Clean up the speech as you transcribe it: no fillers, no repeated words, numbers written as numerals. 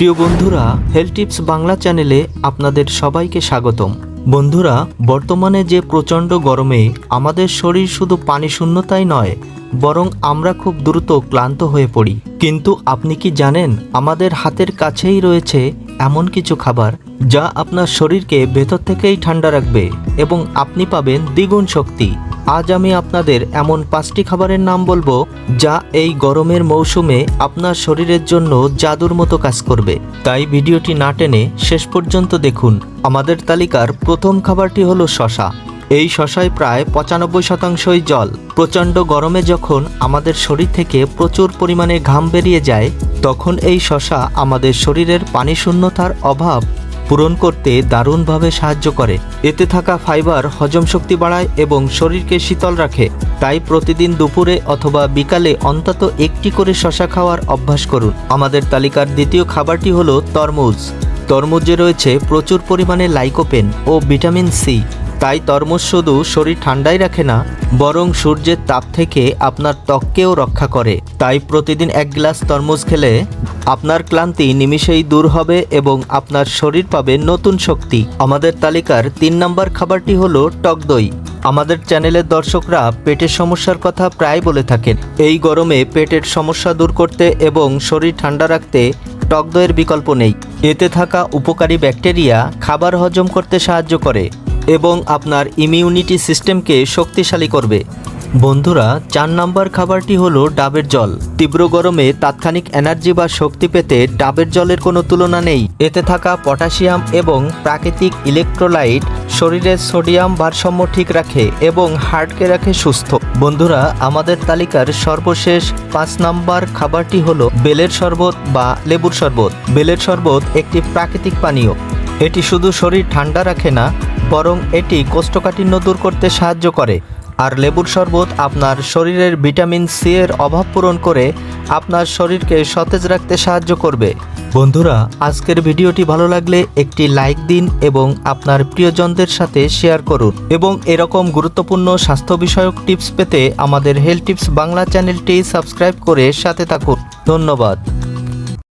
প্রিয় বন্ধুরা, health tips Bangla চ্যানেলে আপনাদের সবাইকে স্বাগতম। বন্ধুরা, বর্তমানে যে প্রচণ্ড গরমে আমাদের শরীর শুধু পানি শূন্যতাই নয়, বরং আমরা খুব দ্রুত ক্লান্ত হয়ে পড়ি। কিন্তু আপনি কি জানেন, আমাদের হাতের কাছেই রয়েছে এমন কিছু খাবার যা আপনার শরীরকে ভেতর থেকেই ঠান্ডা রাখবে এবং আপনি পাবেন দ্বিগুণ শক্তি। আজ আমি আপনাদের এমন 5টি খাবারের নাম বলবো যা এই গরমের মৌসুমে আপনার শরীরের জন্য জাদুর মতো কাজ করবে। তাই ভিডিওটি না টেনে শেষ পর্যন্ত দেখুন। আমাদের তালিকার প্রথম খাবারটি হলো শসা। এই শসায় প্রায় 95%ই জল। প্রচণ্ড গরমে যখন আমাদের শরীর থেকে প্রচুর পরিমাণে ঘাম বেরিয়ে যায়, তখন এই শসা আমাদের শরীরের পানি শূন্যতার অভাব পূরণ করতে দারুণভাবে সাহায্য করে। এতে থাকা ফাইবার হজম শক্তি বাড়ায় এবং শরীরকে শীতল রাখে। তাই প্রতিদিন দুপুরে অথবা বিকালে অন্তত একটি করে শসা খাওয়ার অভ্যাস করুন। আমাদের তালিকার দ্বিতীয় খাবারটি হলো তরমুজ। তরমুজে রয়েছে প্রচুর পরিমাণে লাইকোপেন ও ভিটামিন সি। তাই তরমুজ শুধু শরীর ঠান্ডাই রাখে না, বরং সূর্যের তাপ থেকে আপনার ত্বককেও রক্ষা করে। তাই প্রতিদিন 1 গ্লাস তরমুজ খেলে আপনার ক্লান্তি নিমিষেই দূর হবে এবং আপনার শরীর পাবে নতুন শক্তি। আমাদের তালিকার 3 নম্বর খাবারটি হলো টক দই। আমাদের চ্যানেলের দর্শকরা পেটের সমস্যার কথা প্রায় বলে থাকেন। এই গরমে পেটের সমস্যা দূর করতে এবং শরীর ঠান্ডা রাখতে টক দইয়ের বিকল্প নেই। এতে থাকা উপকারী ব্যাকটেরিয়া খাবার হজম করতে সাহায্য করে এবং আপনার ইমিউনিটি সিস্টেমকে শক্তিশালী করবে। বন্ধুরা, 4 নম্বর খাবারটি হলো ডাবের জল। তীব্র গরমে তাৎক্ষণিক এনার্জি বা শক্তি পেতে ডাবের জলের কোনো তুলনা নেই। এতে থাকা পটাশিয়াম এবং প্রাকৃতিক ইলেকট্রোলাইট শরীরের সোডিয়াম ভারসাম্য ঠিক রাখে এবং হার্টকে রাখে সুস্থ। বন্ধুরা, আমাদের তালিকার সর্বশেষ 5 নম্বর খাবারটি হলো বেলের শরবত বা লেবুর শরবত। বেলের শরবত একটি প্রাকৃতিক পানীয়। এটি শুধু শরীর ঠান্ডা রাখে না, বরং এটি কোষ্ঠকাঠিন্য দূর করতে সাহায্য করে। আর লেবুর শরবত আপনার শরীরের ভিটামিন সি এর অভাব পূরণ করে আপনার শরীরকে সতেজ রাখতে সাহায্য করবে। বন্ধুরা, আজকের ভিডিওটি ভালো লাগলে একটি লাইক দিন এবং আপনার প্রিয়জনদের সাথে শেয়ার করুন। এবং এরকম গুরুত্বপূর্ণ স্বাস্থ্য বিষয়ক টিপস পেতে আমাদের হেলথ টিপস বাংলা চ্যানেলটি সাবস্ক্রাইব করে সাথে থাকুন। ধন্যবাদ।